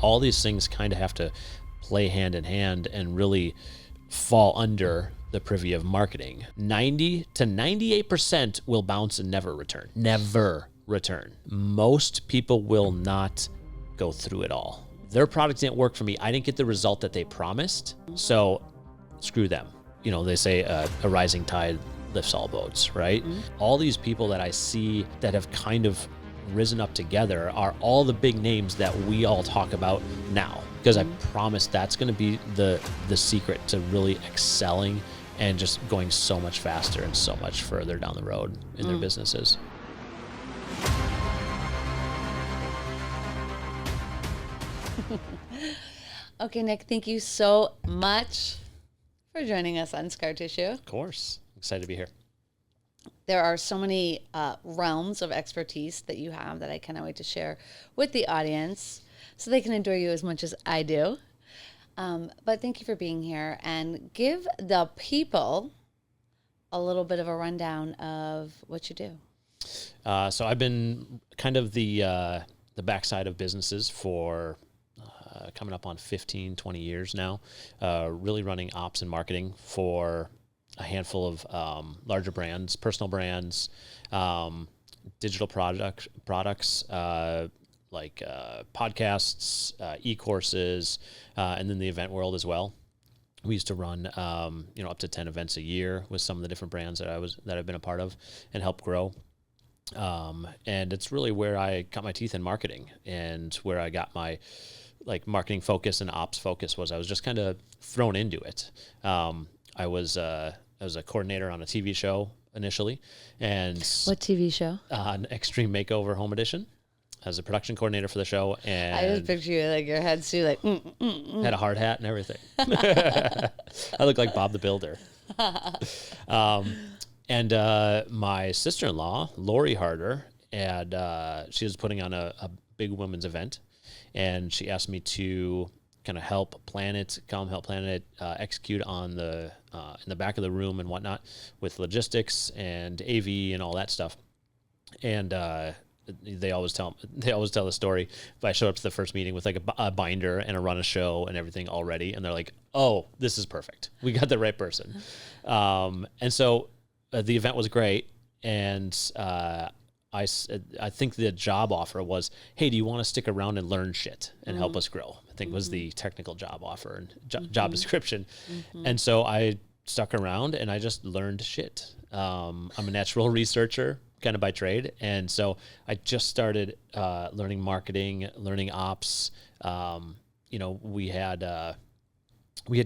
all these things kind of have to play hand in hand and really fall under the privy of marketing. 90 to 98% will bounce and never return. Never return. Most people will not go through it all. Their product didn't work for me. I didn't get the result that they promised. So screw them. You know, they say a rising tide lifts all boats, right? All these people that I see that have kind of risen up together are all the big names that we all talk about now, because I promise that's going to be the secret to really excelling and just going so much faster and so much further down the road in their businesses. Okay, Nick, thank you so much for joining us on Scar Tissue. Of course. Excited to be here. There are so many realms of expertise that you have that I cannot wait to share with the audience so they can adore you as much as I do. But thank you for being here, and give the people a little bit of a rundown of what you do. So I've been kind of the backside of businesses for coming up on 15, 20 years now, really running ops and marketing for a handful of larger brands, personal brands, digital products, like podcasts, e-courses, and then the event world as well. We used to run, up to 10 events a year with some of the different brands that I've been a part of and helped grow. And it's really where I got my teeth in marketing, and where I got my marketing focus and ops focus was I was just kind of thrown into it. I was a coordinator on a TV show initially, and what TV show? An Extreme Makeover Home Edition. I was a production coordinator for the show, and I just picture you your head suit had a hard hat and everything. I look like Bob the Builder. And my sister-in-law, Lori Harder, and she was putting on a big women's event, and she asked me to kind of help plan it, execute on the in the back of the room and whatnot with logistics and AV and all that stuff. And they always tell the story. If I show up to the first meeting with a binder and a run of show and everything already, and they're like, "Oh, this is perfect. We got the right person." And so the event was great, and I think the job offer was, "Hey, do you want to stick around and learn shit and help us grow?" I think was the technical job offer and job description. And so I stuck around and I just learned shit. I'm a natural researcher kind of by trade. And so I just started learning marketing, learning ops. We had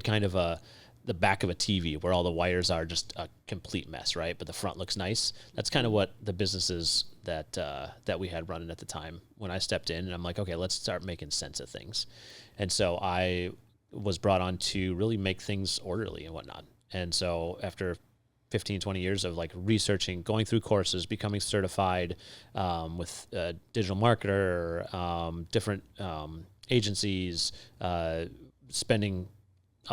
kind of the back of a TV where all the wires are just a complete mess, right? But the front looks nice. That's kind of what the businesses that we had running at the time when I stepped in, and I'm like, okay, let's start making sense of things. And so I was brought on to really make things orderly and whatnot. And so after 15, 20 years of researching, going through courses, becoming certified with a digital marketer, different agencies, spending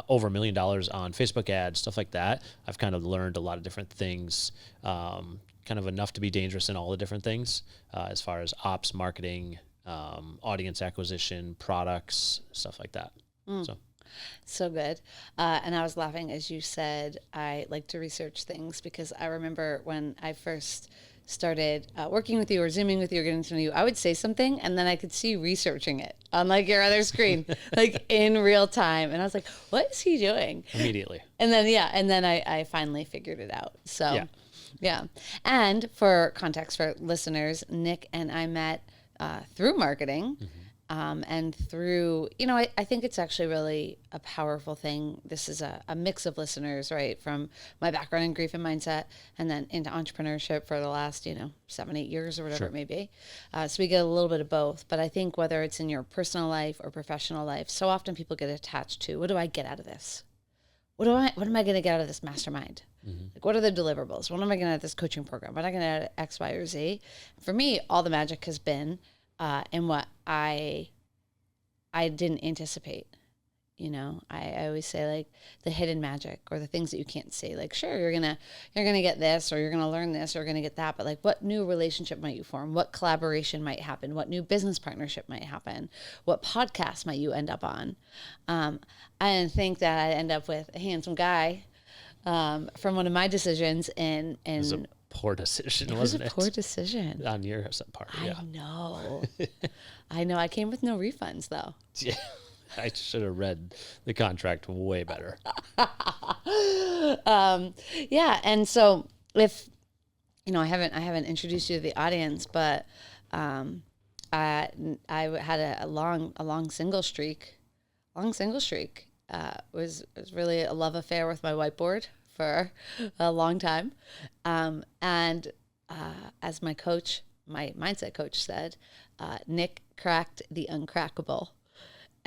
over $1 million on Facebook ads, stuff like that. I've kind of learned a lot of different things, kind of enough to be dangerous in all the different things, as far as ops, marketing, audience acquisition, products, stuff like that. So good. And I was laughing as you said, I like to research things, because I remember when I first started working with you or Zooming with you or getting to know you, I would say something and then I could see you researching it on your other screen, in real time. And I was like, what is he doing? Immediately. And then, I finally figured it out. So yeah. And for context for listeners, Nick and I met through marketing. And through, I think it's actually really a powerful thing. This is a mix of listeners, right? From my background in grief and mindset, and then into entrepreneurship for the last, 7-8 years or whatever it may be. So we get a little bit of both. But I think whether it's in your personal life or professional life, so often people get attached to, what do I get out of this? What am I going to get out of this mastermind? What are the deliverables? What am I going to get out of this coaching program? What am I going to get out of X, Y, or Z? For me, all the magic has been in what I didn't anticipate. I always say like the hidden magic or the things that you can't see. Like, sure, you're gonna get this, or you're gonna learn this, or you're gonna get that, but like, what new relationship might you form? What collaboration might happen? What new business partnership might happen? What podcast might you end up on? I didn't think that I'd end up with a handsome guy from one of my decisions, and It was a poor decision, wasn't it? It was a poor decision On your part, yeah. I know. I know. I came with no refunds though. Yeah. I should have read the contract way better. Yeah, and so if I haven't introduced you to the audience, but I had a long single streak. Was really a love affair with my whiteboard for a long time, and as my coach, my mindset coach said, Nick cracked the uncrackable.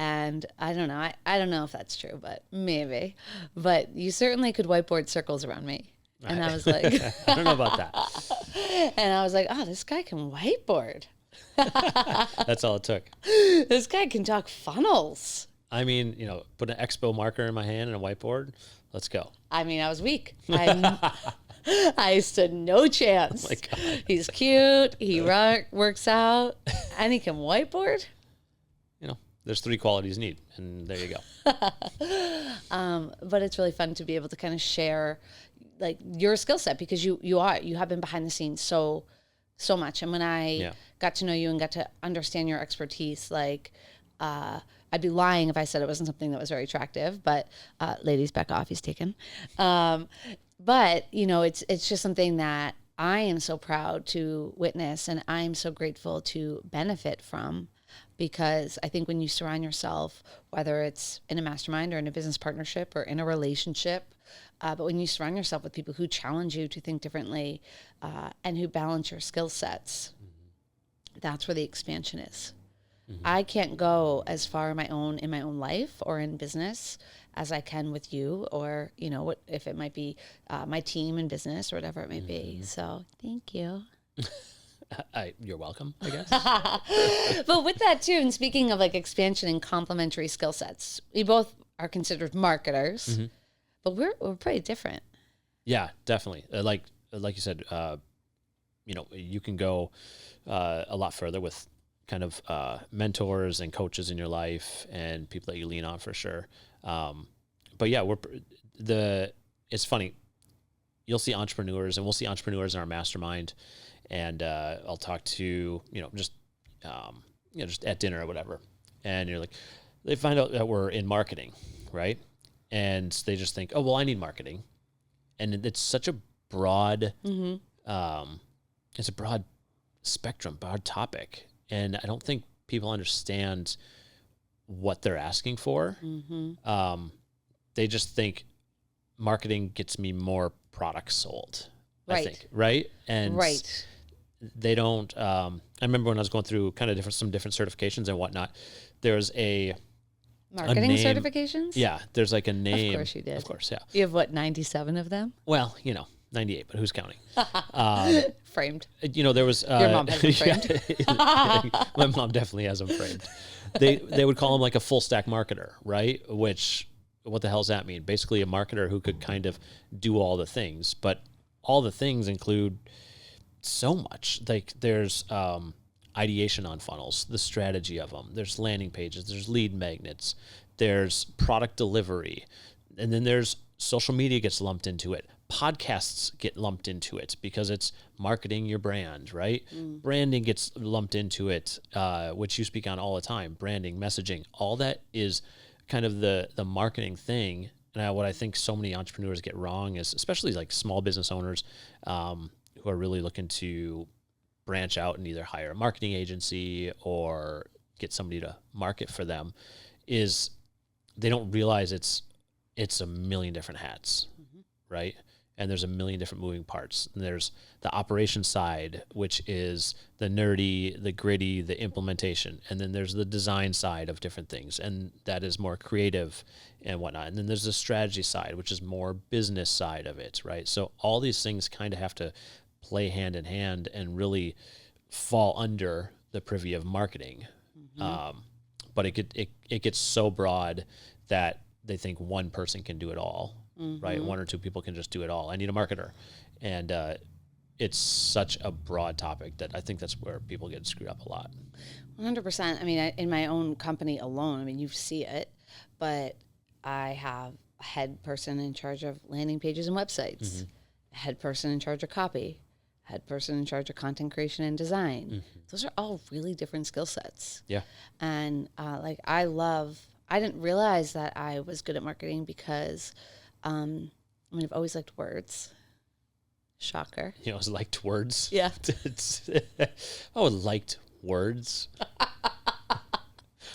And I don't know. I don't know if that's true, but maybe. But you certainly could whiteboard circles around me. And I was like, I don't know about that. And I was like, oh, this guy can whiteboard. That's all it took. This guy can talk funnels. I mean, put an expo marker in my hand and a whiteboard. Let's go. I mean, I was weak. I stood no chance. Oh my God. He's cute. He works out, and he can whiteboard. There's 3 qualities you need, and there you go. But it's really fun to be able to kind of share like your skill set, because you have been behind the scenes so much. And when I got to know you and got to understand your expertise, like I'd be lying if I said it wasn't something that was very attractive, but ladies, back off, he's taken. But it's just something that I am so proud to witness, and I'm so grateful to benefit from. Because I think when you surround yourself, whether it's in a mastermind or in a business partnership or in a relationship, but when you surround yourself with people who challenge you to think differently and who balance your skill sets, that's where the expansion is. Mm-hmm. I can't go as far in my own life or in business as I can with you, or what if it might be my team in business or whatever it may be. So thank you. You're welcome, I guess. But with that too, and speaking of like expansion and complementary skill sets, we both are considered marketers, but we're pretty different. Yeah, definitely. Like you said, you can go a lot further with kind of mentors and coaches in your life and people that you lean on for sure. But yeah, it's funny. You'll see entrepreneurs, and we'll see entrepreneurs in our mastermind. And I'll talk to, just at dinner or whatever. And you're like, they find out that we're in marketing, right? And they just think, oh, well, I need marketing. And it's such a broad, it's a broad spectrum, broad topic. And I don't think people understand what they're asking for. They just think marketing gets me more products sold. Right. I think, right? And they don't, I remember when I was going through kind of some different certifications and whatnot, there's marketing certifications? Yeah. There's like a name. Of course you did. Of course. Yeah. You have 97 of them? Well, 98, but who's counting? Framed. There was, your mom has them framed. My mom definitely has them framed. They would call him like a full stack marketer, right? Which, what the hell does that mean? Basically a marketer who could kind of do all the things, but all the things include so much. Like there's ideation on funnels, the strategy of them. There's landing pages, there's lead magnets, there's product delivery, and then there's social media gets lumped into it. Podcasts get lumped into it because it's marketing your brand, right? Branding gets lumped into it, which you speak on all the time. Branding, messaging, all that is kind of the marketing thing. And what I think so many entrepreneurs get wrong is, especially like small business owners who are really looking to branch out and either hire a marketing agency or get somebody to market for them, is they don't realize it's a million different hats, right? And there's a million different moving parts. And there's the operation side, which is the nerdy, the gritty, the implementation. And then there's the design side of different things, and that is more creative and whatnot. And then there's the strategy side, which is more business side of it, right? So all these things kind of have to play hand in hand and really fall under the privy of marketing. But it gets so broad that they think one person can do it all, right? One or two people can just do it all. I need a marketer. And it's such a broad topic that I think that's where people get screwed up a lot. 100%. I mean, in my own company alone, I mean, you see it, but I have a head person in charge of landing pages and websites, a head person in charge of copy, head person in charge of content creation and design. Those are all really different skill sets. Yeah. And like, I didn't realize that I was good at marketing because, I mean, I've always liked words. Shocker. You know, liked words. Yeah. Liked words.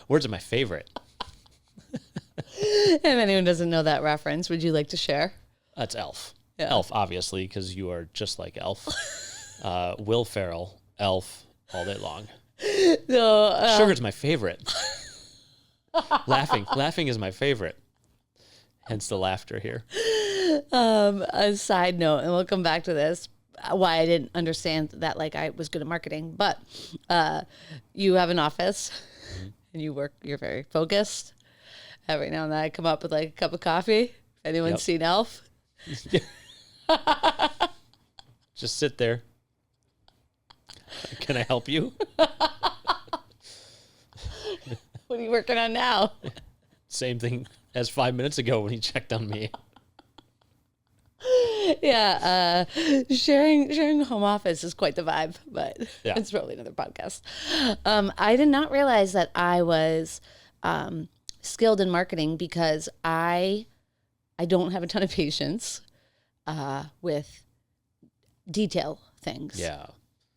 Words are my favorite. If anyone doesn't know that reference, would you like to share? That's Elf. Yeah. Elf, obviously, because you are just like Elf. Will Ferrell, Elf, all day long. So, Sugar's my favorite. Laughing is my favorite. Hence the laughter here. A side note, and we'll come back to this, why I didn't understand that, like, I was good at marketing, but you have an office and you're very focused. Every now and then I come up with like a cup of coffee. Anyone seen Elf? Just sit there. Can I help you? What are you working on now? Same thing as 5 minutes ago when he checked on me. Yeah, sharing a home office is quite the vibe, but Yeah. it's probably another podcast. I did not realize that I was skilled in marketing because I don't have a ton of patience with detail things. Yeah.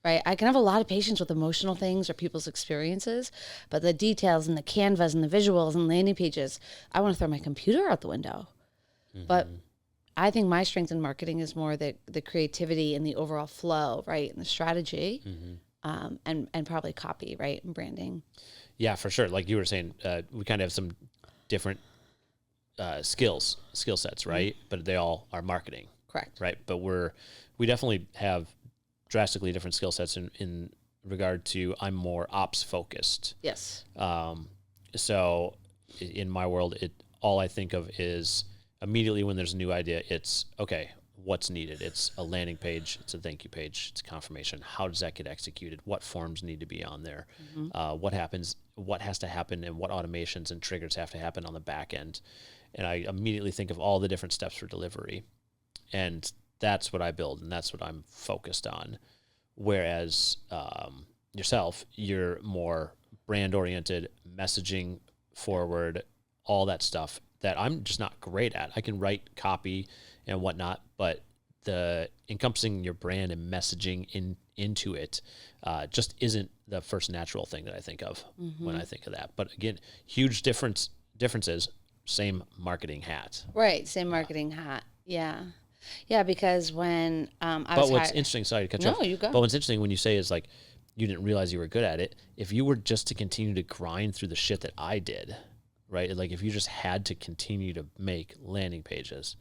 Right? I can have a lot of patience with emotional things or people's experiences, but the details and the canvas and the visuals and landing pages, I want to throw my computer out the window. But I think my strength in marketing is more the creativity and the overall flow, right? And the strategy, and probably copy, right? And branding. Yeah, for sure. Like you were saying, we kind of have some different skill sets, right? But they all are marketing. Correct. Right. But we definitely have drastically different skill sets in regard to I'm more ops focused. Yes. So in my world, all I think of is immediately when there's a new idea, it's okay, what's needed? It's a landing page, it's a thank you page, it's a confirmation. How does that get executed? What forms need to be on there? What has to happen, and what automations and triggers have to happen on the back end? And I immediately think of all the different steps for delivery. And that's what I build, and that's what I'm focused on. Whereas yourself, you're more brand-oriented, messaging forward, all that stuff that I'm just not great at. I can write copy and whatnot, but the encompassing your brand and messaging into it just isn't the first natural thing that I think of when I think of that. But again, huge differences, same marketing hat. Right, same marketing hat. Yeah. Yeah, because when But what's interesting, sorry to cut you off. No, you go. But what's interesting when you say is like, you didn't realize you were good at it. If you were just to continue to grind through the shit that I did, right? Like if you just had to continue to make landing pages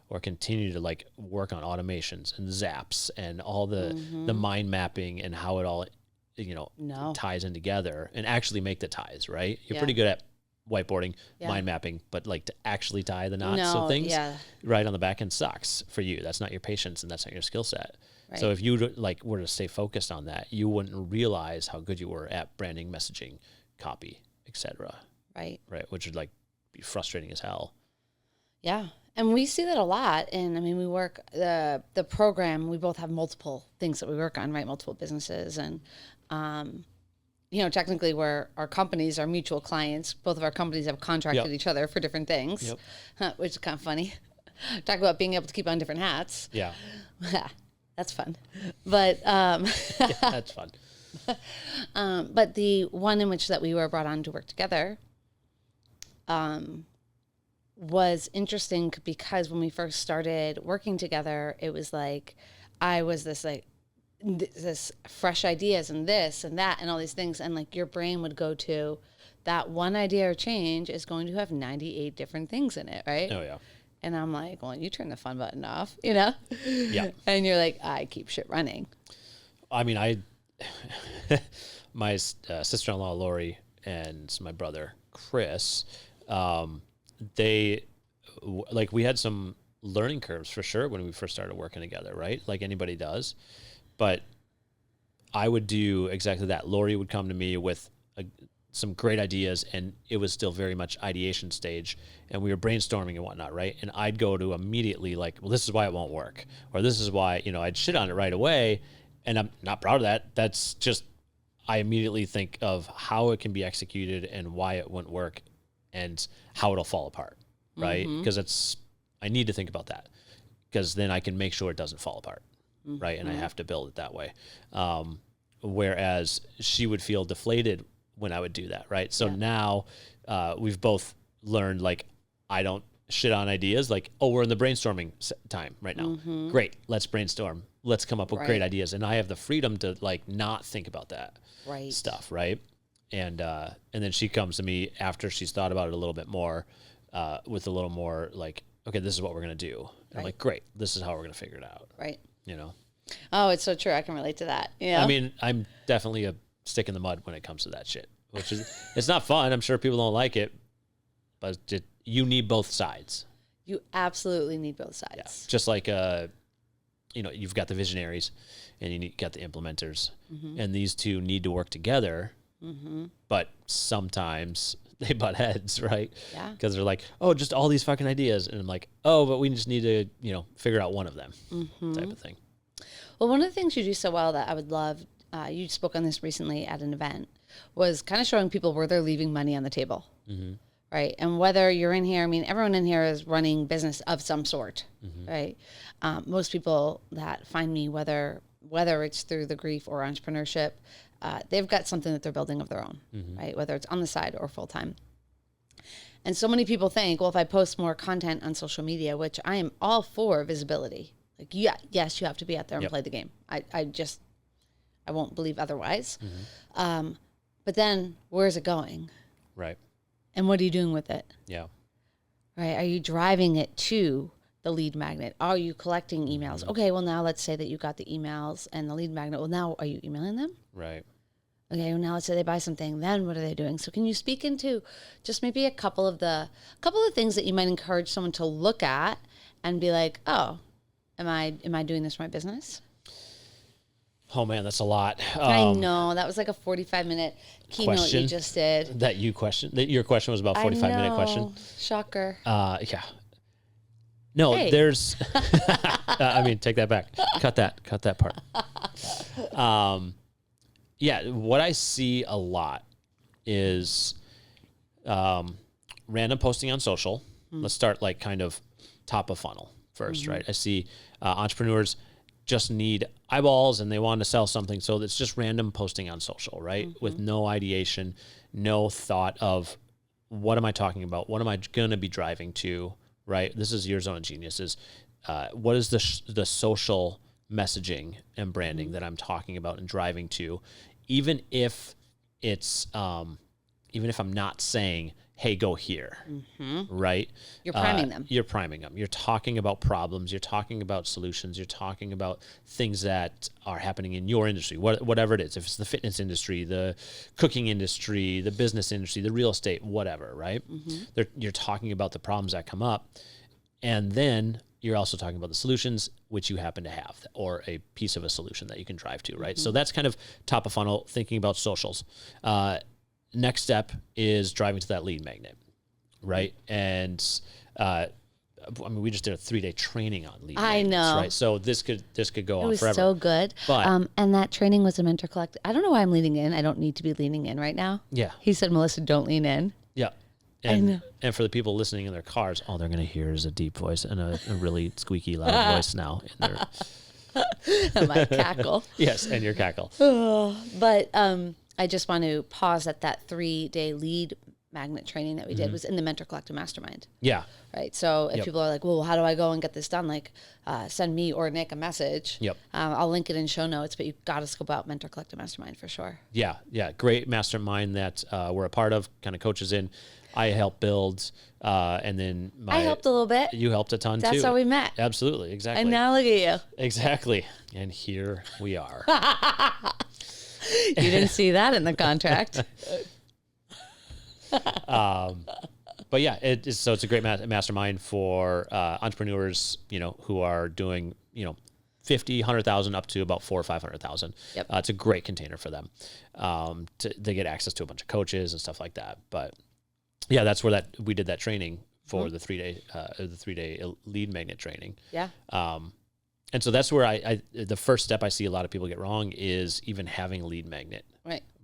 or continue to like work on automations and zaps and all the mind mapping and how it all, ties in together and actually make the ties, right? You're pretty good at whiteboarding, mind mapping, but like to actually tie the knots of things right on the back end sucks for you. That's not your patience and that's not your skill set. Right. So if you were to stay focused on that, you wouldn't realize how good you were at branding, messaging, copy, etc. Right. Which would be frustrating as hell. Yeah. And we see that a lot. And I mean, we work the program, we both have multiple things that we work on, right? Multiple businesses. And, technically our companies are mutual clients. Both of our companies have contracted each other for different things, which is kind of funny. Talk about being able to keep on different hats. Yeah. That's fun. But, that's fun. But the one in which that we were brought on to work together, was interesting because when we first started working together, it was like, I was this fresh ideas and this and that and all these things. And like your brain would go to that one idea or change is going to have 98 different things in it. Right. Oh yeah. And I'm like, well, you turn the fun button off, Yeah. And you're like, I keep shit running. I mean, my sister-in-law, Lori, and my brother, Chris, like we had some learning curves for sure when we first started working together, right? Like anybody does. But I would do exactly that. Lori would come to me with some great ideas, and it was still very much ideation stage, and we were brainstorming and whatnot, right? And I'd go to immediately like, well, this is why it won't work, or this is why, I'd shit on it right away, and I'm not proud of that. That's just, I immediately think of how it can be executed and why it wouldn't work and how it'll fall apart, right? Because I need to think about that, because then I can make sure it doesn't fall apart, right? And I have to build it that way. Whereas she would feel deflated when I would do that, right? So now we've both learned, like, I don't shit on ideas. Like, oh, we're in the brainstorming time right now. Great, let's brainstorm. Let's come up with great ideas. And I have the freedom to like not think about that stuff, right? And then she comes to me after she's thought about it a little bit more, with a little more like, okay, this is what we're gonna do. And I'm like, great, this is how we're gonna figure it out, right? Oh, it's so true. I can relate to that. I mean, I'm definitely a stick in the mud when it comes to that shit, which is, it's not fun. I'm sure people don't like it, but you need both sides. You absolutely need both sides. Yeah. Just like, you've got the visionaries and you got the implementers, and these two need to work together, but sometimes they butt heads, right? Yeah. Because they're like, oh, just all these fucking ideas. And I'm like, oh, but we just need to, figure out one of them, type of thing. Well, one of the things you do so well that I would love, you spoke on this recently at an event, was kind of showing people where they're leaving money on the table, right? And whether you're in here, I mean, everyone in here is running business of some sort, right? Most people that find me, whether it's through the grief or entrepreneurship, they've got something that they're building of their own, right? Whether it's on the side or full time. And so many people think, well, if I post more content on social media, which I am all for visibility, like, yes, you have to be out there and play the game. I won't believe otherwise. But then where's it going? Right. And what are you doing with it? Yeah. Right. Are you driving it to the lead magnet? Are you collecting emails? Okay, well, now let's say that you got the emails and the lead magnet. Well, now are you emailing them? Right. Okay, well, now let's say they buy something. Then what are they doing? So can you speak into just maybe a couple of the things that you might encourage someone to look at and be like, oh, am I doing this for my business? Oh man, that's a lot. I know that was like a 45-minute keynote you just did. That your question was about 45-minute question. Shocker. Yeah. No, hey. There's. I mean, take that back. Cut that part. Yeah, what I see a lot is random posting on social. Let's start like kind of top of funnel first, right? I see entrepreneurs just need eyeballs and they want to sell something. So it's just random posting on social, right? With no ideation, no thought of what am I talking about? What am I going to be driving to, right? This is your zone of genius is what is the social messaging and branding that I'm talking about and driving to, even if it's, even if I'm not saying, hey, go here, right? You're priming them. You're priming them. You're talking about problems. You're talking about solutions. You're talking about things that are happening in your industry, whatever it is. If it's the fitness industry, the cooking industry, the business industry, the real estate, whatever, right? You're talking about the problems that come up. And then you're also talking about the solutions which you happen to have, or a piece of a solution that you can drive to, right? So that's kind of top of funnel, thinking about socials. Next step is driving to that lead magnet, right? And I mean, we just did a 3-day training on lead magnets, know. right? So this could go on forever. It was so good. But and that training was a mentor collect. I don't know why I'm leaning in. I don't need to be leaning in right now. Yeah. He said, Melissa, don't lean in. Yeah. And for the people listening in their cars, all they're going to hear is a deep voice and a really squeaky loud voice now in their my cackle. Yes, and your cackle. But I just want to pause at that 3-day lead magnet training that we did was in the Mentor Collective Mastermind. Yeah. Right. So if people are like, well, how do I go and get this done? Like, send me or Nick a message. Yep. I'll link it in show notes, but you've got to scope out Mentor Collective Mastermind for sure. Yeah. Yeah. Great mastermind that we're a part of, kind of coaches in. I helped build, and then I helped a little bit. You helped a ton too. That's how we met. Absolutely. Exactly. And now look at you. Exactly. And here we are. You didn't see that in the contract. But yeah, so it's a great mastermind for entrepreneurs, who are doing, 50, 100,000 up to about 400 or 500,000. Yep. It's a great container for them. They get access to a bunch of coaches and stuff like that. But yeah, that's where we did that training for the 3-day lead magnet training. Yeah. And so that's where the first step I see a lot of people get wrong is even having a lead magnet.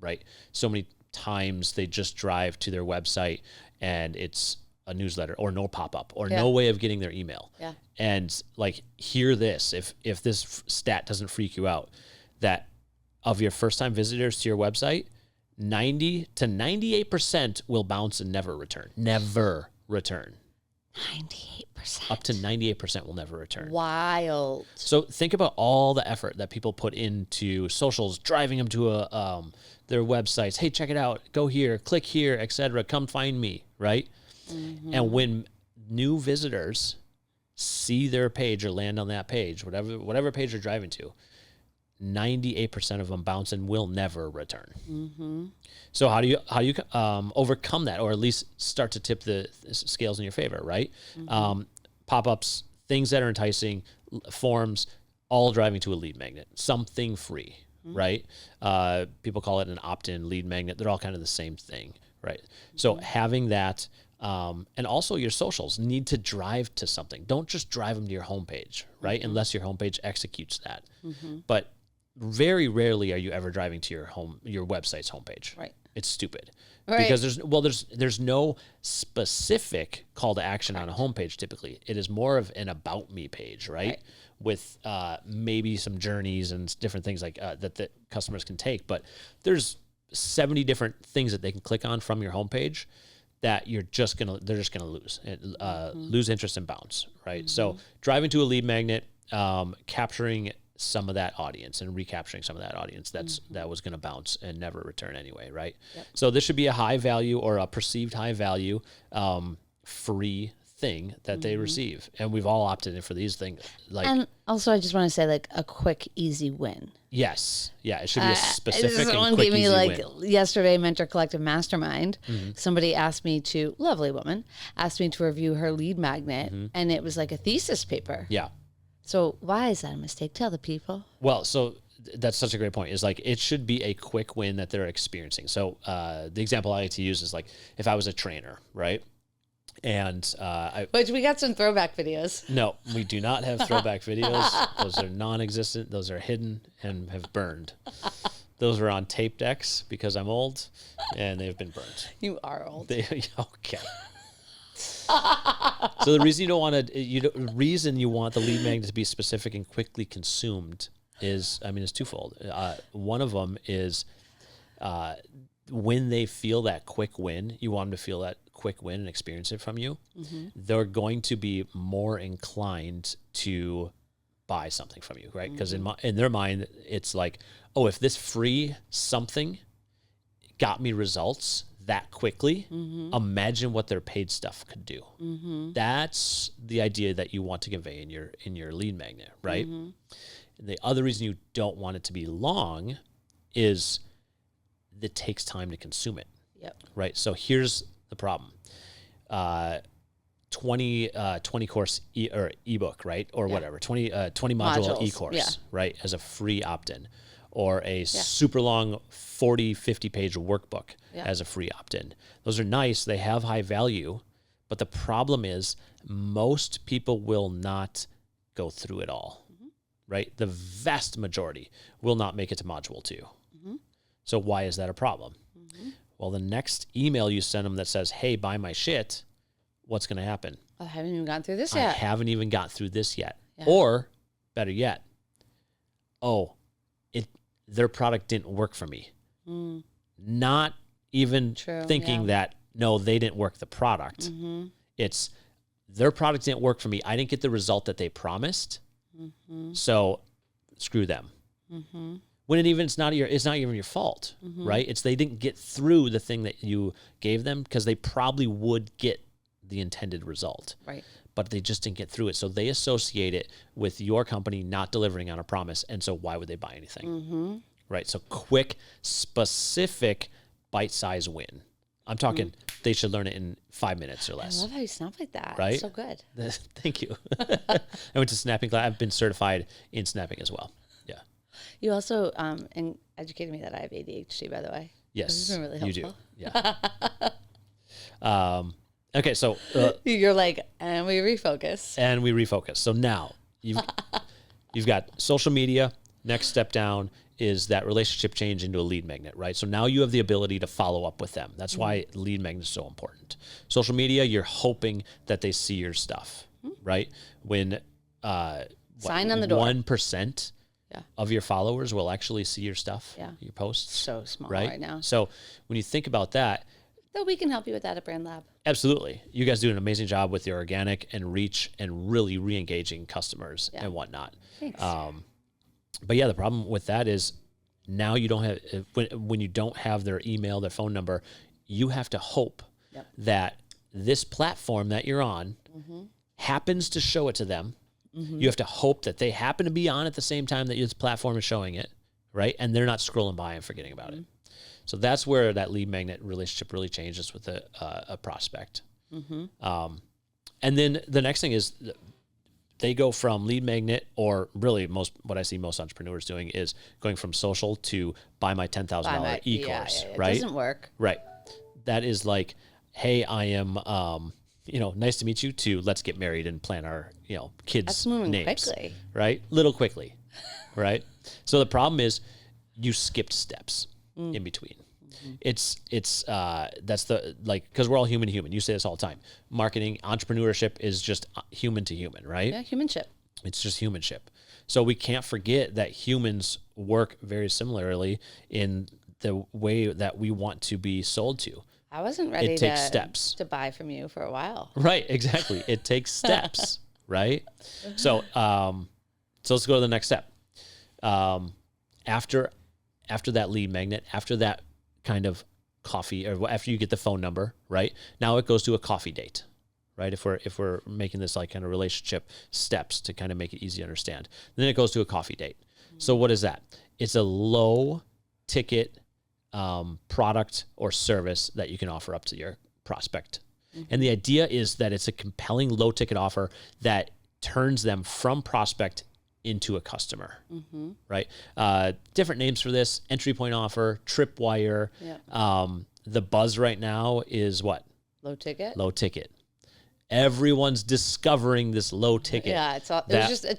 Right. So many times they just drive to their website and it's a newsletter or no pop-up or no way of getting their email. Yeah. And like, hear this, if this stat doesn't freak you out, that of your first-time visitors to your website, 90 to 98% will bounce and never return. Never return. 98%. Up to 98% will never return. Wild. So think about all the effort that people put into socials, driving them to their websites. Hey, check it out. Go here, click here, etc. Come find me, right? Mm-hmm. And when new visitors see their page or land on that page, whatever page they're driving to, 98% of them bounce and will never return. Mm-hmm. So how do you overcome that, or at least start to tip the scales in your favor, right? Mm-hmm. Pop-ups, things that are enticing, forms, all driving to a lead magnet, something free, right? People call it an opt-in lead magnet. They're all kind of the same thing, right? So having that, and also your socials need to drive to something. Don't just drive them to your homepage, right? Unless your homepage executes that. But very rarely are you ever driving to your website's homepage. Right. It's stupid. Right. Because there's no specific call to action on a homepage typically. It is more of an about me page, right? With maybe some journeys and different things like that customers can take. But there's 70 different things that they can click on from your homepage that they're just gonna lose lose interest and bounce, right? So driving to a lead magnet, capturing some of that audience and recapturing some of that audience that was going to bounce and never return anyway, right? Yep. So this should be a high value or a perceived high value free thing that they receive, and we've all opted in for these things. And also, I just want to say, like, a quick, easy win. Yes, yeah, it should be a specific and someone quick, gave me easy like win. Yesterday, Mentor Collective Mastermind. Somebody asked me lovely woman asked me to review her lead magnet, and it was like a thesis paper. Yeah. So why is that a mistake? Tell the people. Well, so that's such a great point. Is like, it should be a quick win that they're experiencing. So the example I like to use is like, if I was a trainer, right? And Which we got some throwback videos. No, we do not have throwback videos. Those are non-existent. Those are hidden and have burned. Those were on tape decks because I'm old, and they've been burned. You are old. Okay. So the reason you want the lead magnet to be specific and quickly consumed is twofold. One of them is when they feel that quick win, you want them to feel that quick win and experience it from you. They're going to be more inclined to buy something from you, right? Because in their mind, it's like, oh, if this free something got me results that quickly, imagine what their paid stuff could do. That's the idea that you want to convey in your lead magnet, right? And the other reason you don't want it to be long is it takes time to consume it. Yep. Right. So here's the problem. 20 course ebook, right? Or whatever, 20 module e-course, right? As a free opt-in, or a super long 40, 50 page workbook as a free opt-in. Those are nice. They have high value, but the problem is most people will not go through it all, right? The vast majority will not make it to module 2. So why is that a problem? Well, the next email you send them that says, hey, buy my shit, what's going to happen? I haven't even gone through this yet. I haven't even got through this yet. Yeah. Or, better yet, their product didn't work for me. Not even thinking that, no, they didn't work the product. It's their product didn't work for me. I didn't get the result that they promised. So screw them. When it's not even your fault, right? It's they didn't get through the thing that you gave them because they probably would get the intended result. Right. But they just didn't get through it. So they associate it with your company not delivering on a promise. And so why would they buy anything? Right. So quick, specific, bite-size win. I'm talking they should learn it in 5 minutes or I less. love how you snap like that. Right? So good. Thank you. I went to snapping class. I've been certified in snapping as well. Yeah. You also educated me that I have ADHD, by the way. Yes, You've been really helpful. you do. Yeah. Okay, so You're like, and we refocus. So now you've got social media. Next step down is that relationship change into a lead magnet, right? So now you have the ability to follow up with them. That's why lead magnet is so important. Social media, you're hoping that they see your stuff, right? When sign on the door. 1% of your followers will actually see your stuff, your posts. So small right now. So when you think about that, though we can help you with that at Brand Lab. Absolutely. You guys do an amazing job with your organic and reach and really re-engaging customers and whatnot. Thanks. But yeah, the problem with that is now you don't have, when you don't have their email, their phone number, you have to hope that this platform that you're on happens to show it to them. You have to hope that they happen to be on at the same time that this platform is showing it, right? And they're not scrolling by and forgetting about it. So that's where that lead magnet relationship really changes with a prospect. And then the next thing is they go from lead magnet, or really what I see most entrepreneurs doing is going from social to buy my $10,000 e-course, right? It doesn't work. Right. That is like, hey, I am, nice to meet you, to let's get married and plan our, kids' That's moving names. Quickly. Right? Little quickly. Right? So the problem is you skipped steps in between. That's because we're all human to human. You say this all the time. Marketing, entrepreneurship is just human to human, right? Yeah, humanship. It's just humanship. So we can't forget that humans work very similarly in the way that we want to be sold to. I wasn't ready it takes steps to buy from you for a while. Right, exactly. It takes steps, right? So let's go to the next step. After that lead magnet, after that kind of coffee, or after you get the phone number, right? Now it goes to a coffee date, right? If we're making this like kind of relationship steps to kind of make it easy to understand, then it goes to a coffee date. So what is that? It's a low ticket product or service that you can offer up to your prospect. And the idea is that it's a compelling low ticket offer that turns them from prospect into a customer, right? Different names for this: entry point offer, tripwire. The buzz right now is what? Low ticket. Low ticket. Everyone's discovering this low ticket. Yeah, it's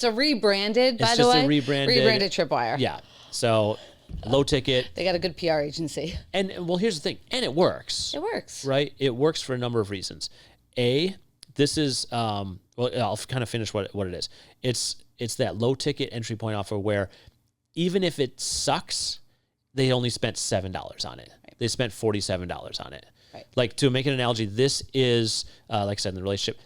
a rebranded, by the way. It's just a rebranded tripwire. Yeah. So low ticket. They got a good PR agency. And well, here's the thing, and it works. It works. Right? It works for a number of reasons. This is I'll kind of finish what it is. It's that low ticket entry point offer where even if it sucks, they only spent $7 on it. Right. They spent $47 on it. Right. Like, to make an analogy, this is like I said in the relationship,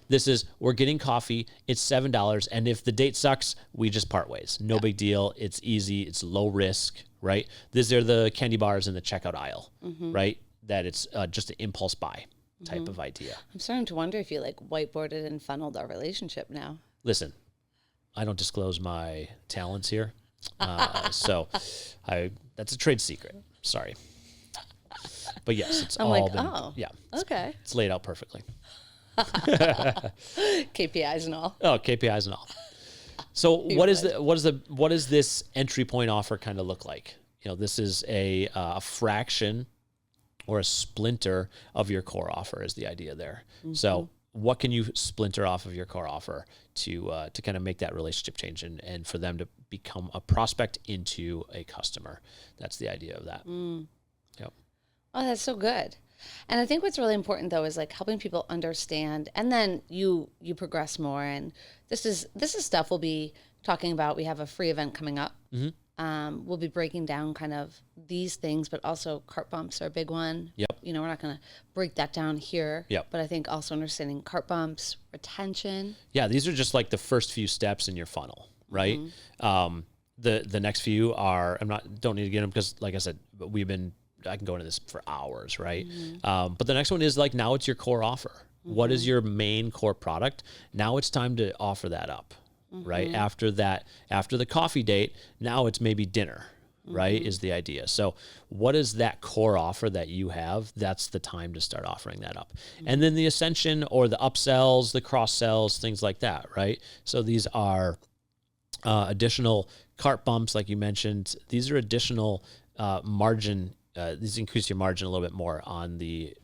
we're getting coffee, it's $7, and if the date sucks, we just part ways. No big deal. It's easy, it's low risk, right? These are the candy bars in the checkout aisle, right? That it's just an impulse buy type of idea. I'm starting to wonder if you like whiteboarded and funneled our relationship now. Listen, I don't disclose my talents here. So that's a trade secret. Sorry. But yes, it's okay. It's laid out perfectly. KPIs and all. Oh, KPIs and all. So what does this entry point offer kind of look like? This is a fraction or a splinter of your core offer is the idea there. So what can you splinter off of your core offer to kind of make that relationship change and for them to become a prospect into a customer? That's the idea of that. Yep. Oh, that's so good. And I think what's really important though is like helping people understand, and then you progress more. And this is stuff we'll be talking about. We have a free event coming up. We'll be breaking down kind of these things, but also cart bumps are a big one. Yep. We're not going to break that down here. Yep. But I think also understanding cart bumps, retention. Yeah, these are just like the first few steps in your funnel, right? The next few are don't need to get them because, like I said, I can go into this for hours, right? But the next one is like, now it's your core offer. What is your main core product? Now it's time to offer that up, right? After the coffee date, now it's maybe dinner, right? Is the idea. So what is that core offer that you have? That's the time to start offering that up. And then the ascension or the upsells, the cross sells, things like that, right? So these are additional cart bumps, like you mentioned. These are additional margin. These increase your margin a little bit more on the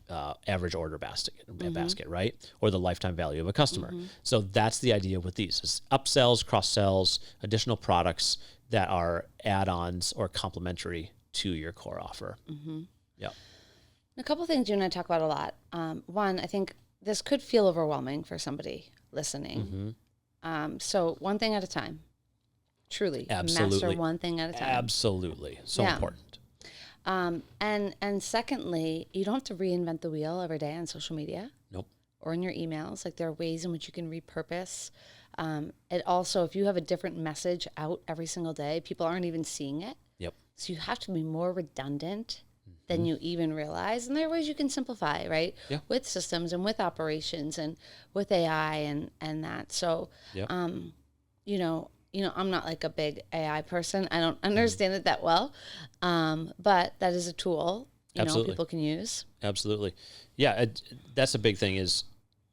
average order basket, right? Or the lifetime value of a customer. So that's the idea with these is upsells, cross sells, additional products that are add-ons or complementary to your core offer. Yeah. A couple of things you and I talk about a lot. One, I think this could feel overwhelming for somebody listening. So one thing at a time. Truly. Absolutely. Master one thing at a time. Absolutely. So important. And secondly, you don't have to reinvent the wheel every day on social media. Nope. Or in your emails. Like there are ways in which you can repurpose. It also, if you have a different message out every single day, people aren't even seeing it. Yep. So you have to be more redundant than you even realize. And there are ways you can simplify, right? Yeah. With systems and with operations and with AI and that. So, Yep. I'm not like a big AI person. I don't understand it that well. But that is a tool, people can use. Absolutely. Yeah. That's a big thing is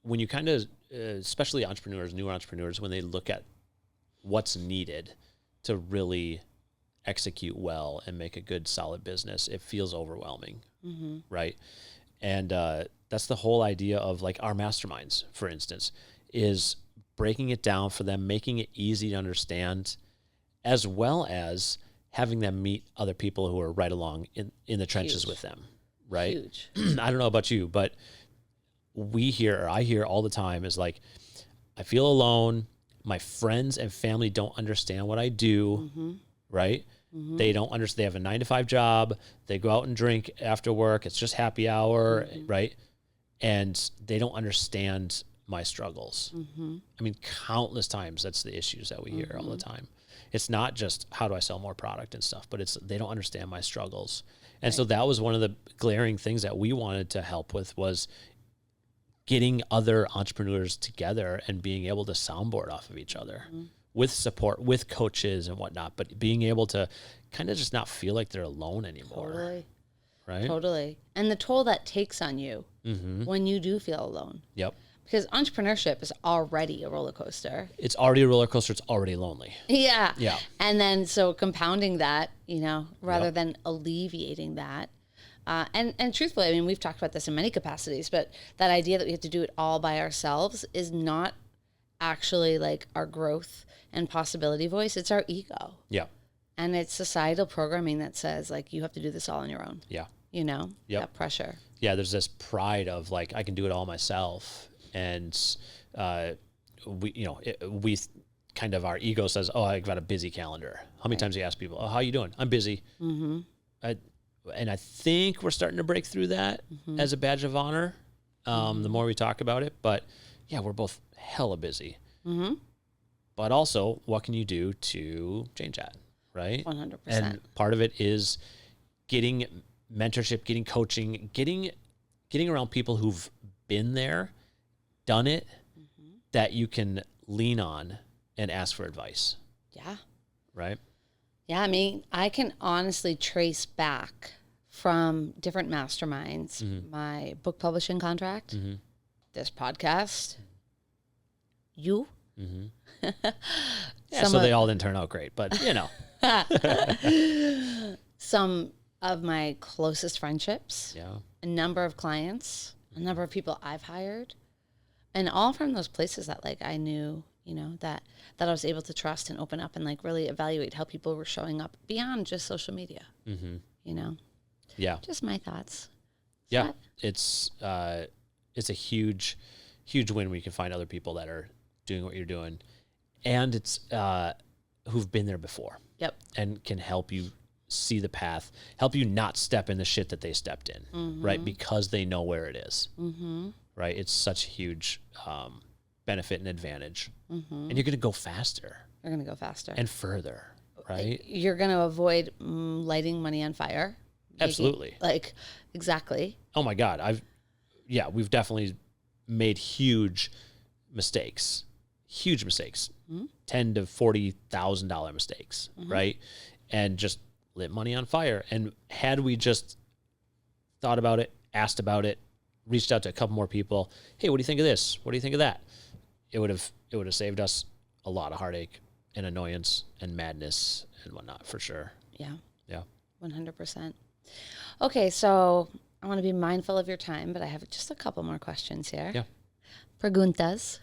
when you kind of, especially entrepreneurs, newer entrepreneurs, when they look at what's needed to really execute well and make a good, solid business, it feels overwhelming. Right. And that's the whole idea of like our masterminds, for instance, is breaking it down for them, making it easy to understand, as well as having them meet other people who are right along in the trenches with them, right? Huge. I don't know about you, but I hear all the time is like, I feel alone. My friends and family don't understand what I do, right? They don't understand. They have a 9-to-5 job. They go out and drink after work. It's just happy hour, right? And they don't understand my struggles. I mean, countless times that's the issues that we hear all the time. It's not just how do I sell more product and stuff, but it's they don't understand my struggles. And so that was one of the glaring things that we wanted to help with was getting other entrepreneurs together and being able to soundboard off of each other with support, with coaches and whatnot, but being able to kind of just not feel like they're alone anymore. Totally. Right? Totally. And the toll that takes on you when you do feel alone. Yep. Because entrepreneurship is already a roller coaster. It's already a roller coaster. It's already lonely. Yeah. Yeah. And then so compounding that, rather than alleviating that. And truthfully, I mean, we've talked about this in many capacities, but that idea that we have to do it all by ourselves is not actually like our growth and possibility voice. It's our ego. Yeah. And it's societal programming that says like, you have to do this all on your own. Yeah. That pressure. Yeah. There's this pride of like, I can do it all myself. And we kind of, our ego says, oh, I've got a busy calendar. How many times do you ask people, oh, how you doing? I'm busy. And I think we're starting to break through that as a badge of honor the more we talk about it. But yeah, we're both hella busy. But also, what can you do to change that, right? 100%. And part of it is getting mentorship, getting coaching, getting around people who've been there, done it, that you can lean on and ask for advice. Yeah. Right? Yeah, I mean, I can honestly trace back from different masterminds, my book publishing contract, this podcast, you. Yeah, so they all didn't turn out great, but some of my closest friendships, a number of clients, a number of people I've hired, and all from those places that like I knew, that I was able to trust and open up and like really evaluate how people were showing up beyond just social media. Yeah. Just my thoughts. Yeah. It's a huge win when you can find other people that are doing what you're doing, and it's who've been there before. Yep. And can help you see the path, help you not step in the shit that they stepped in, right? Because they know where it is, right? It's such a huge benefit and advantage, and you're going to go faster. You're going to go faster and further, right? You're going to avoid lighting money on fire. Absolutely. Exactly. Oh my God. We've definitely made huge mistakes, $10,000 to $40,000 mistakes, right? And just lit money on fire. And had we just thought about it, asked about it, reached out to a couple more people, hey, what do you think of this? What do you think of that? It would have saved us a lot of heartache and annoyance and madness and whatnot, for sure. Yeah. Yeah. 100%. Okay, so I want to be mindful of your time, but I have just a couple more questions here. Yeah. Preguntas.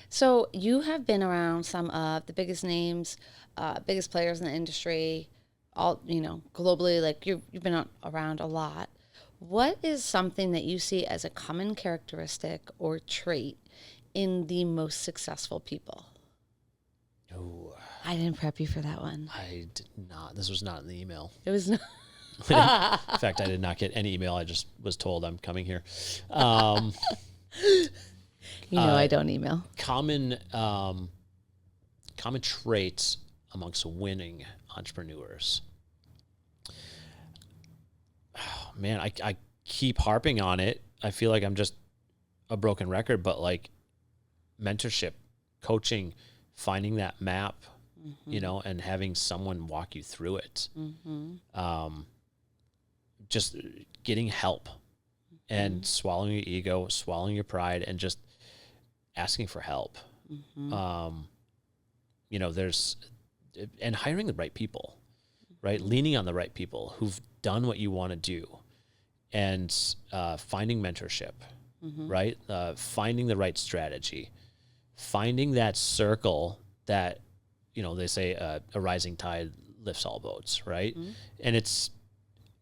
So you have been around some of the biggest names, biggest players in the industry, all, globally, like you've been around a lot. What is something that you see as a common characteristic or trait in the most successful people? Oh, I didn't prep you for that one. I did not. This was not in the email. It was not. In fact, I did not get any email. I just was told I'm coming here. I don't email. Common traits amongst winning entrepreneurs. Oh, man, I keep harping on it. I feel like I'm just a broken record, but like mentorship, coaching, finding that map, and having someone walk you through it. Just getting help and swallowing your ego, swallowing your pride, and just asking for help. And hiring the right people, right? Leaning on the right people who've done what you want to do, and finding mentorship, right? Finding the right strategy, finding that circle that, they say a rising tide lifts all boats, right? And it's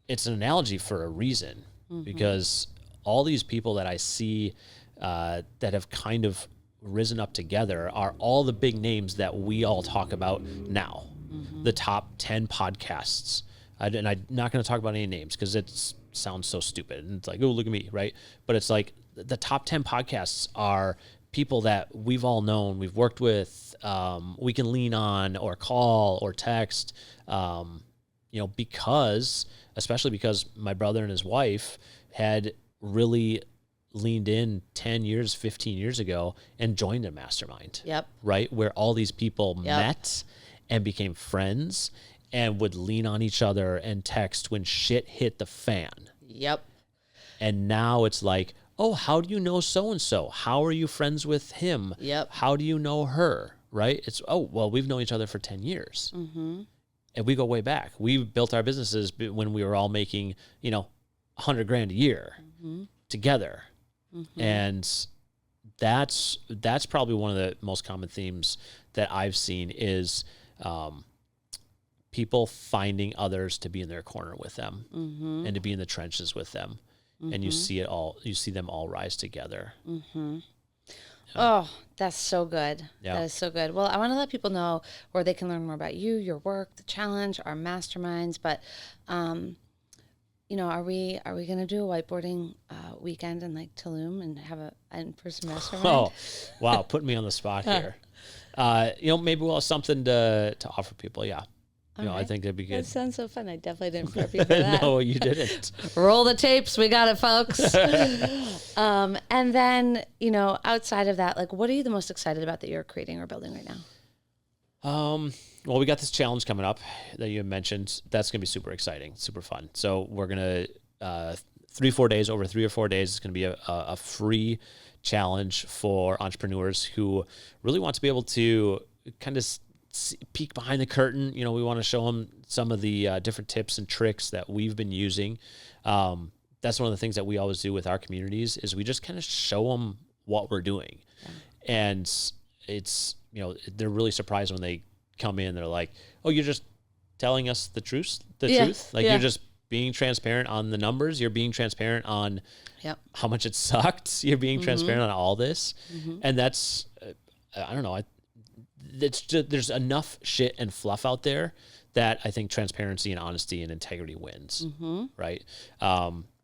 an analogy for a reason, because all these people that I see that have kind of risen up together are all the big names that we all talk about now. The top 10 podcasts. And I'm not going to talk about any names because it sounds so stupid. And it's like, oh, look at me, right? But it's like the top 10 podcasts are people that we've all known, we've worked with, we can lean on or call or text, especially because my brother and his wife had really leaned in 10 years, 15 years ago and joined a mastermind. Yep. Right? Where all these people met and became friends and would lean on each other and text when shit hit the fan. Yep. And now it's like, oh, how do you know so-and-so? How are you friends with him? Yep. How do you know her? Right? It's, oh, well, we've known each other for 10 years. And we go way back. We built our businesses when we were all making, $100,000 a year together. And that's probably one of the most common themes that I've seen is people finding others to be in their corner with them and to be in the trenches with them. And you see them all rise together. Oh, that's so good. Yeah. That is so good. Well, I want to let people know where they can learn more about you, your work, the challenge, our masterminds. But, are we going to do a whiteboarding weekend in like Tulum and have an in-person mastermind? Oh, wow. Putting me on the spot here. Maybe we'll have something to offer people. Yeah. I think that'd be good. That sounds so fun. I definitely didn't prep you for that. No, you didn't. Roll the tapes. We got it, folks. And then, outside of that, like, what are you the most excited about that you're creating or building right now? Well, we got this challenge coming up that you mentioned. That's going to be super exciting, super fun. So we're going to, 3-4 days, over 3 or 4 days, it's going to be a free challenge for entrepreneurs who really want to be able to kind of peek behind the curtain. We want to show them some of the different tips and tricks that we've been using. That's one of the things that we always do with our communities is we just kind of show them what we're doing. Yeah. And it's, they're really surprised when they come in. They're like, oh, you're just telling us the truth? Like you're just being transparent on the numbers. You're being transparent on how much it sucked. You're being transparent on all this. And that's, I don't know. It's just, there's enough shit and fluff out there that I think transparency and honesty and integrity wins, right?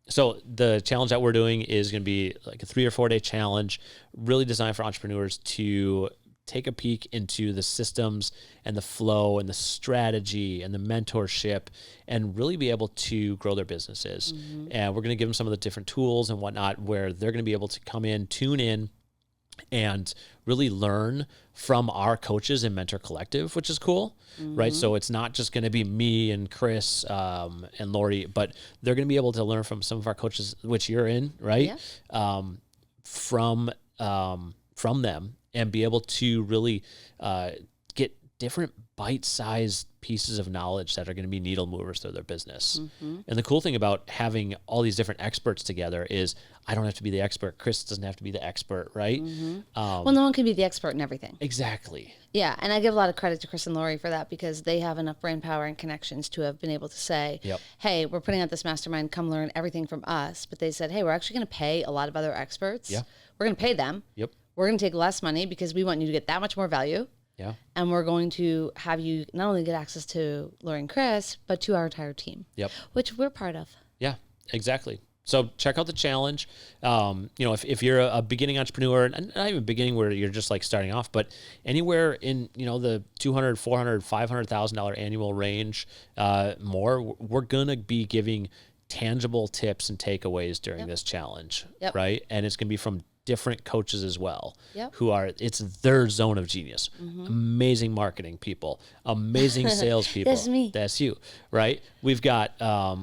So the challenge that we're doing is going to be like a 3 or 4 day challenge, really designed for entrepreneurs to take a peek into the systems and the flow and the strategy and the mentorship and really be able to grow their businesses. And we're going to give them some of the different tools and whatnot where they're going to be able to come in, tune in, and really learn from our coaches in Mentor Collective, which is cool, right? So it's not just going to be me and Chris and Lori, but they're going to be able to learn from some of our coaches, which you're in, right? From them, and be able to really get different bite-sized pieces of knowledge that are going to be needle movers through their business. And the cool thing about having all these different experts together is I don't have to be the expert. Chris doesn't have to be the expert, right? Well, no one can be the expert in everything. Exactly. Yeah, and I give a lot of credit to Chris and Lori for that, because they have enough brand power and connections to have been able to say, hey, we're putting out this mastermind, come learn everything from us. But they said, hey, we're actually going to pay a lot of other experts. We're going to pay them. We're going to take less money because we want you to get that much more value. And we're going to have you not only get access to Lori and Chris, but to our entire team, which we're part of. Yeah, exactly. So check out the challenge. If you're a beginning entrepreneur, and not even beginning where you're just like starting off, but anywhere in, the $200,000, $400,000, $500,000 annual range, more, we're going to be giving tangible tips and takeaways during this challenge, right? And it's going to be from different coaches as well, it's their zone of genius. Amazing marketing people, amazing sales people. That's me. That's you, right? We've got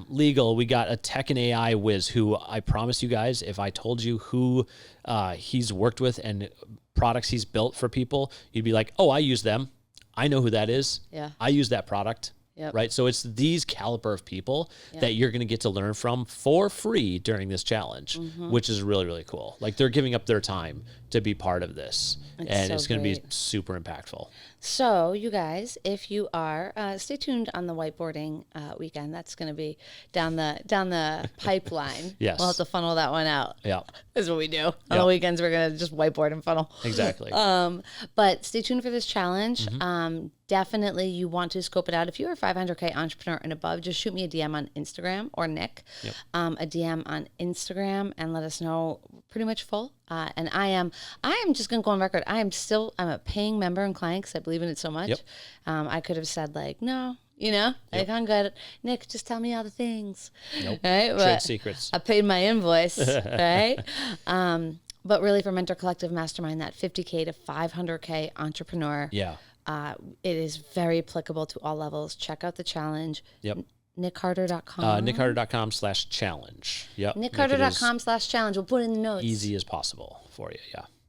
legal. We got a tech and AI whiz who I promise you guys, if I told you who he's worked with and products he's built for people, you'd be like, oh, I use them. I know who that is. I use that product. Right. So it's these caliber of people that you're going to get to learn from for free during this challenge, which is really, really cool. Like they're giving up their time to be part of this, it's going to be super impactful. So you guys, if you are, stay tuned on the whiteboarding weekend. That's going to be down the pipeline. Yes. We'll have to funnel that one out. That's what we do. On the weekends, we're going to just whiteboard and funnel. Exactly. But stay tuned for this challenge. Definitely you want to scope it out. If you're a 500K entrepreneur and above, just shoot me a DM on Instagram, or Nick, a DM on Instagram, and let us know. Pretty much full. And I am just going to go on record. I'm a paying member and client because I believe in it so much. I could have said like, no, like I'm good. Nick, just tell me all the things. Right? Trade secrets. I paid my invoice, right? But really for Mentor Collective Mastermind, that 50K to 500K entrepreneur. It is very applicable to all levels. Check out the challenge. NickHarder.com. NickHarder.com/challenge. NickHarder.com/challenge. We'll put it in the notes. Easy as possible for you.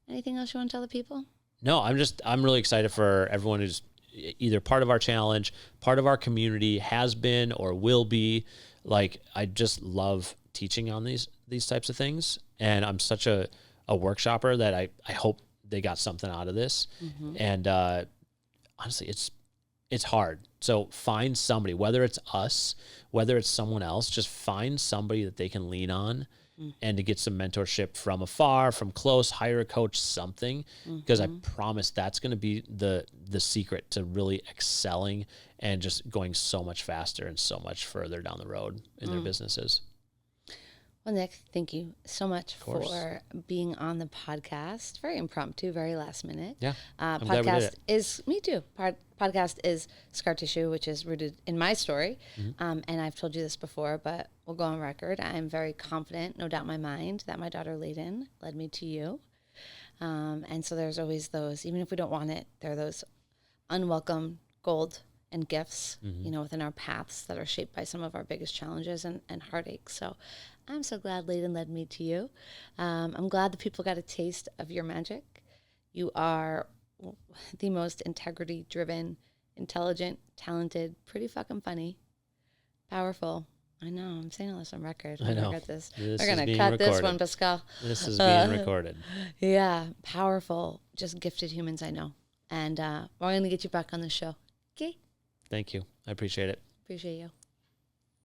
Anything else you want to tell the people? No, I'm really excited for everyone who's either part of our challenge, part of our community, has been or will be. Like, I just love teaching on these types of things. And I'm such a workshopper that I hope they got something out of this. And honestly, it's hard. So find somebody, whether it's us, whether it's someone else, just find somebody that they can lean on and to get some mentorship from afar, from close, hire a coach, something, because I promise that's going to be the secret to really excelling and just going so much faster and so much further down the road in their businesses. Well, Nick, thank you so much for being on the podcast. Very impromptu, very last minute. I'm glad we did it. Is me too. Podcast is scar tissue, which is rooted in my story. And I've told you this before, but we'll go on record. I'm very confident, no doubt in my mind, that my daughter Layden led me to you. And so there's always those, even if we don't want it, there are those unwelcome gold and gifts, within our paths that are shaped by some of our biggest challenges and heartaches. So I'm so glad Layden led me to you. I'm glad the people got a taste of your magic. You are the most integrity-driven, intelligent, talented, pretty fucking funny, powerful. I know, I'm saying all this on record. I know. We're going to cut this one, Pascal. This is being recorded. Yeah, powerful, just gifted humans, I know. And we're going to get you back on the show. Okay? Thank you. I appreciate it. Appreciate you.